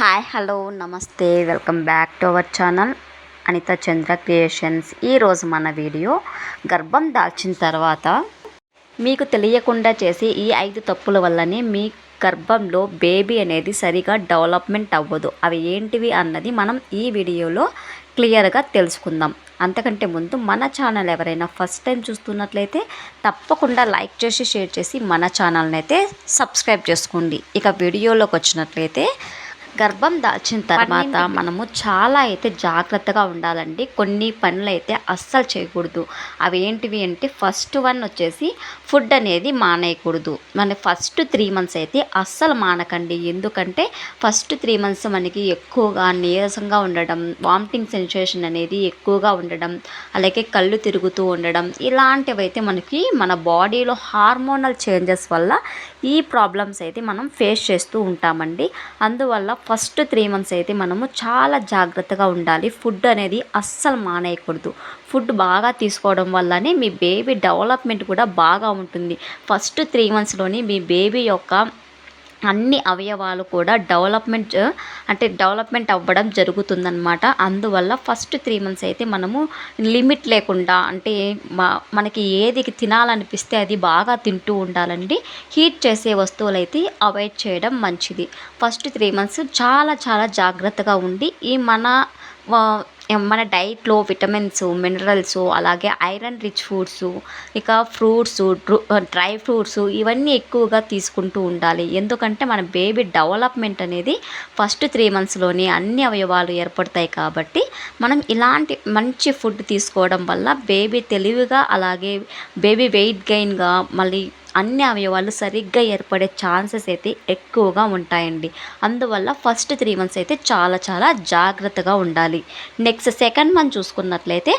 Hi hello నమస్తే welcome back to our channel Anitha Chandra creations. ఈరోజు మన వీడియో గర్భం దాల్చిన తర్వాత మీకు తెలియకుండా చేసే ఈ 5 తప్పుల వల్లనే మీ గర్భంలో బేబీ అనేది సరిగా డెవలప్మెంట్ అవ్వదు. అవి ఏంటివి అన్నది మనం ఈ వీడియోలో క్లియర్గా తెలుసుకుందాం. అంతకంటే ముందు మన ఛానల్ ఎవరైనా ఫస్ట్ టైం చూస్తున్నట్లయితే తప్పకుండా లైక్ చేసి షేర్ చేసి మన ఛానల్ని అయితే సబ్స్క్రైబ్ చేసుకోండి. ఇక వీడియోలోకి వచ్చినట్లయితే గర్భం దాల్చిన తర్వాత మనము చాలా అయితే జాగ్రత్తగా ఉండాలండి. కొన్ని పనులు అయితే అస్సలు చేయకూడదు. అవి ఏంటివి అంటే ఫస్ట్ వన్ వచ్చేసి ఫుడ్ అనేది మానేయకూడదు. మన ఫస్ట్ 3 మంత్స్ అయితే అస్సలు మానకండి. ఎందుకంటే ఫస్ట్ 3 మంత్స్ మనకి ఎక్కువగా నీరసంగా ఉండడం, వామిటింగ్ సెన్సేషన్ అనేది ఎక్కువగా ఉండడం, అలాగే కళ్ళు తిరుగుతూ ఉండడం, ఇలాంటివి అయితే మనకి మన బాడీలో హార్మోనల్ చేంజెస్ వల్ల ఈ ప్రాబ్లమ్స్ అయితే మనం ఫేస్ చేస్తూ ఉంటామండి. అందువల్ల ఫస్ట్ 3 మంత్స్ అయితే మనము చాలా జాగ్రత్తగా ఉండాలి. ఫుడ్ అనేది అస్సలు మానేయకూడదు. ఫుడ్ బాగా తీసుకోవడం వల్లనే మీ బేబీ డెవలప్మెంట్ కూడా బాగా ఉంటుంది. ఫస్ట్ 3 మంత్స్లోని మీ బేబీ యొక్క అన్ని అవయవాలు కూడా డెవలప్మెంట్ అవ్వడం జరుగుతుందన్నమాట. అందువల్ల ఫస్ట్ 3 మంత్స్ అయితే మనము లిమిట్ లేకుండా అంటే మనకి ఏది తినాలనిపిస్తే అది బాగా తింటూ ఉండాలండి. హీట్ చేసే వస్తువులు అయితే అవాయిడ్ చేయడం మంచిది. ఫస్ట్ 3 మంత్స్ చాలా చాలా జాగ్రత్తగా ఉండి ఈ మన డైట్లో విటమిన్స్, మినరల్స్, అలాగే ఐరన్ రిచ్ ఫుడ్స్, ఇక ఫ్రూట్స్, డ్రై ఫ్రూట్స్ ఇవన్నీ ఎక్కువగా తీసుకుంటూ ఉండాలి. ఎందుకంటే మన బేబీ డెవలప్మెంట్ అనేది ఫస్ట్ 3 మంత్స్లోనే అన్ని అవయవాలు ఏర్పడతాయి కాబట్టి మనం ఇలాంటి మంచి ఫుడ్ తీసుకోవడం వల్ల బేబీ తెలివిగా, అలాగే బేబీ వెయిట్ గెయిన్గా, మళ్ళీ అన్ని అవయవాలు సరిగ్గా ఏర్పడే ఛాన్సెస్ అయితే ఎక్కువగా ఉంటాయండి. అందువల్ల ఫస్ట్ 3 మంత్స్ అయితే చాలా చాలా జాగ్రత్తగా ఉండాలి. నెక్స్ట్ సెకండ్ మంత్ చూసుకున్నట్లయితే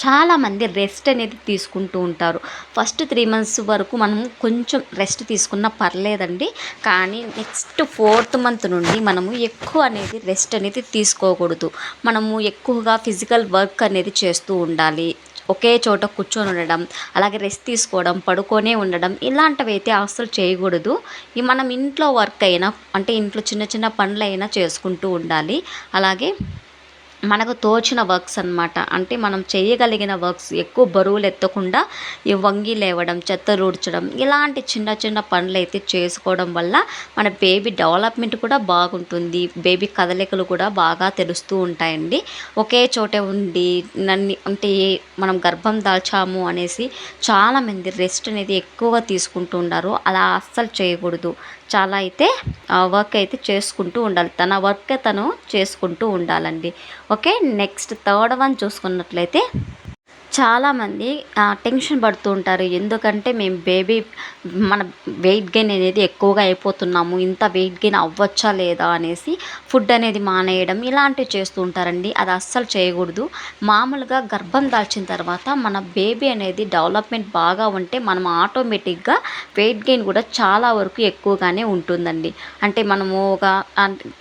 చాలామంది రెస్ట్ అనేది తీసుకుంటూ ఉంటారు. ఫస్ట్ 3 మంత్స్ వరకు మనం కొంచెం రెస్ట్ తీసుకున్నా పర్లేదండి. కానీ నెక్స్ట్ 4th మంత్ నుండి మనము ఎక్కువ అనేది రెస్ట్ అనేది తీసుకోకూడదు. మనము ఎక్కువగా ఫిజికల్ వర్క్ అనేది చేస్తూ ఉండాలి. ఒకే చోట కూర్చొని ఉండడం, అలాగే రెస్ట్ తీసుకోవడం, పడుకొనే ఉండడం ఇలాంటివి అయితే అస్సలు చేయకూడదు. మనం ఇంట్లో వర్క్ అయినా అంటే ఇంట్లో చిన్న చిన్న పనులైనా చేసుకుంటూ ఉండాలి. అలాగే మనకు తోచిన వర్క్స్ అన్నమాట, అంటే మనం చేయగలిగిన వర్క్స్ ఎక్కువ బరువులు ఎత్తకుండా ఈ వంగి లేవడం, చెత్త ఊడ్చడం ఇలాంటి చిన్న చిన్న పనులు అయితే చేసుకోవడం వల్ల మన బేబీ డెవలప్మెంట్ కూడా బాగుంటుంది. బేబీ కదలికలు కూడా బాగా తెలుస్తూ ఉంటాయండి. ఒకే చోటే ఉండి అంటే మనం గర్భం దాల్చాము అనేసి చాలామంది రెస్ట్ అనేది ఎక్కువగా తీసుకుంటూ ఉన్నారు. అలా అస్సలు చేయకూడదు. చాలా అయితే వర్క్ అయితే చేసుకుంటూ ఉండాలి. తన వర్క్ తను చేసుకుంటూ ఉండాలండి. ఓకే, నెక్స్ట్ థర్డ్ వన్ చూసుకున్నట్లయితే చాలామంది టెన్షన్ పడుతూ ఉంటారు. ఎందుకంటే మేము మన వెయిట్ గెయిన్ అనేది ఎక్కువగా అయిపోతున్నాము, ఇంత వెయిట్ గెయిన్ అవ్వచ్చా లేదా అనేసి ఫుడ్ అనేది మానేయడం ఇలాంటివి చేస్తూ ఉంటారండి. అది అస్సలు చేయకూడదు. మామూలుగా గర్భం దాల్చిన తర్వాత మన బేబీ అనేది డెవలప్మెంట్ బాగా ఉంటే మనం ఆటోమేటిక్గా వెయిట్ గెయిన్ కూడా చాలా వరకు ఎక్కువగానే ఉంటుందండి. అంటే మనము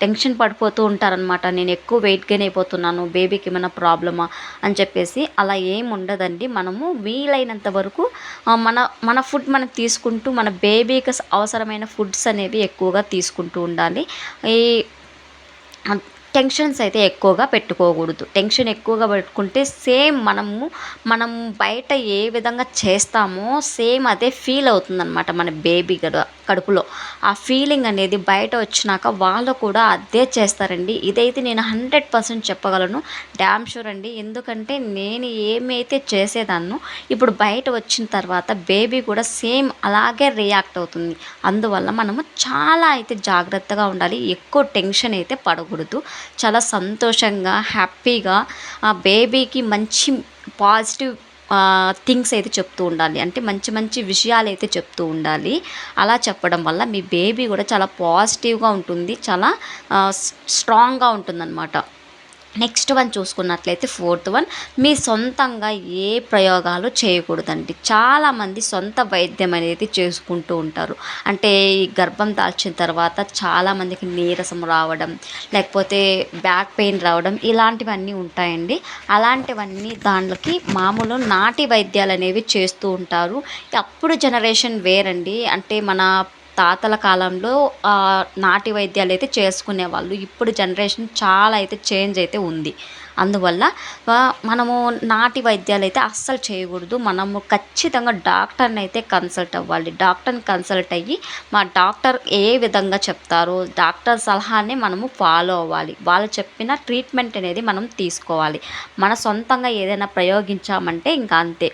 టెన్షన్ పడిపోతూ ఉంటారనమాట. నేను ఎక్కువ వెయిట్ గెయిన్ అయిపోతున్నాను, బేబీకి ఏమైనా ప్రాబ్లమా అని చెప్పేసి. అలా ఏం ఉండదండి. మనము వీలైనంత వరకు మన ఫుడ్ మనం తీసుకుంటూ మన బేబీకి అవసరమైన ఫుడ్స్ అనేవి ఎక్కువగా తీసుకుంటూ ఉండాలి. ఈ టెన్షన్స్ అయితే ఎక్కువగా పెట్టుకోకూడదు. టెన్షన్ ఎక్కువగా పెట్టుకుంటే సేమ్ మనం బయట ఏ విధంగా చేస్తామో సేమ్ అదే ఫీల్ అవుతుందన్నమాట మన బేబీ కడుపులో. ఆ ఫీలింగ్ అనేది బయట వచ్చినాక వాళ్ళు కూడా అదే చేస్తారండి. ఇదైతే నేను 100% చెప్పగలను, డ్యామ్ షూర్ అండి. ఎందుకంటే నేను ఏమైతే చేసేదాన్నో ఇప్పుడు బయట వచ్చిన తర్వాత బేబీ కూడా సేమ్ అలాగే రియాక్ట్ అవుతుంది. అందువల్ల మనము చాలా అయితే జాగ్రత్తగా ఉండాలి. ఎక్కువ టెన్షన్ అయితే పడకూడదు. చాలా సంతోషంగా, హ్యాపీగా ఆ బేబీకి మంచి పాజిటివ్ థింగ్స్ అయితే చెప్తూ ఉండాలి. అంటే మంచి మంచి విషయాలు అయితే చెప్తూ ఉండాలి. అలా చెప్పడం వల్ల మీ బేబీ కూడా చాలా పాజిటివ్గా ఉంటుంది, చాలా స్ట్రాంగ్గా ఉంటుందన్నమాట. నెక్స్ట్ వన్ చూసుకున్నట్లయితే 4th వన్, మీ సొంతంగా ఏ ప్రయోగాలు చేయకూడదండి. చాలామంది సొంత వైద్యం అనేది చేసుకుంటూ ఉంటారు. అంటే ఈ గర్భం దాల్చిన తర్వాత చాలామందికి నీరసం రావడం, లేకపోతే బ్యాక్ పెయిన్ రావడం ఇలాంటివన్నీ ఉంటాయండి. అలాంటివన్నీ దాంట్లోకి మామూలు నాటి వైద్యాలు అనేవి చేస్తూ ఉంటారు. అప్పుడు జనరేషన్ వేరండి. అంటే మన తాతల కాలంలో నాటి వైద్యాలు అయితే చేసుకునేవాళ్ళు. ఇప్పుడు జనరేషన్ చాలా అయితే చేంజ్ అయితే ఉంది. అందువల్ల మనము నాటి వైద్యాలు అయితే అస్సలు చేయకూడదు. మనము ఖచ్చితంగా డాక్టర్ని అయితే కన్సల్ట్ అవ్వాలి. డాక్టర్ని కన్సల్ట్ అయ్యి మా డాక్టర్ ఏ విధంగా చెప్తారో డాక్టర్ సలహానే మనము ఫాలో అవ్వాలి. వాళ్ళు చెప్పిన ట్రీట్మెంట్ అనేది మనం తీసుకోవాలి. మన సొంతంగా ఏదైనా ప్రయోగించామంటే ఇంకా అంతే.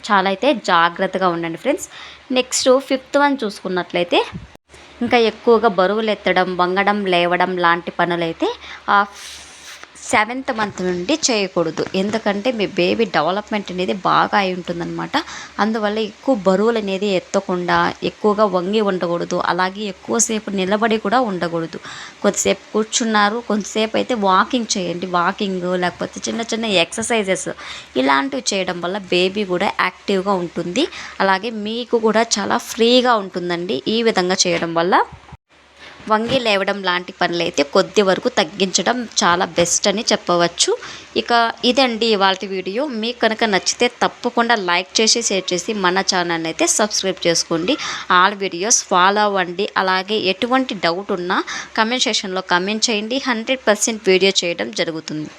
చాలా అయితే జాగ్రత్తగా ఉండండి ఫ్రెండ్స్. నెక్స్ట్ ఫిఫ్త్ వన్ చూసుకున్నట్లయితే ఇంకా ఎక్కువగా బరువులు ఎత్తడం, వంగడం, లేవడం లాంటి పనులైతే 7th మంత్ నుండి చేయకూడదు. ఎందుకంటే మీ బేబీ డెవలప్మెంట్ అనేది బాగా అయి ఉంటుందన్నమాట. అందువల్ల ఎక్కువ బరువులు అనేది ఎత్తకుండా ఎక్కువగా వంగి ఉండకూడదు. అలాగే ఎక్కువసేపు నిలబడి కూడా ఉండకూడదు. కొద్దిసేపు కూర్చున్నారు, కొంతసేపు అయితే వాకింగ్ చేయండి. వాకింగ్ లేకపోతే చిన్న చిన్న ఎక్సర్సైజెస్ ఇలాంటివి చేయడం వల్ల బేబీ కూడా యాక్టివ్గా ఉంటుంది. అలాగే మీకు కూడా చాలా ఫ్రీగా ఉంటుందండి. ఈ విధంగా చేయడం వల్ల వంగి లేవడం లాంటి పనులైతే కొద్ది వరకు తగ్గించడం చాలా బెస్ట్ అని చెప్పవచ్చు. ఇక ఇదండి ఇవాల్టి వీడియో. మీకు కనుక నచ్చితే తప్పకుండా లైక్ చేసి, షేర్ చేసి మన ఛానల్ అయితే సబ్స్క్రైబ్ చేసుకోండి. ఆల్ వీడియోస్ ఫాలో అవ్వండి. అలాగే ఎటువంటి డౌట్ ఉన్నా కమెంట్ సెక్షన్లో కమెంట్ చేయండి. 100% వీడియో చేయడం జరుగుతుంది.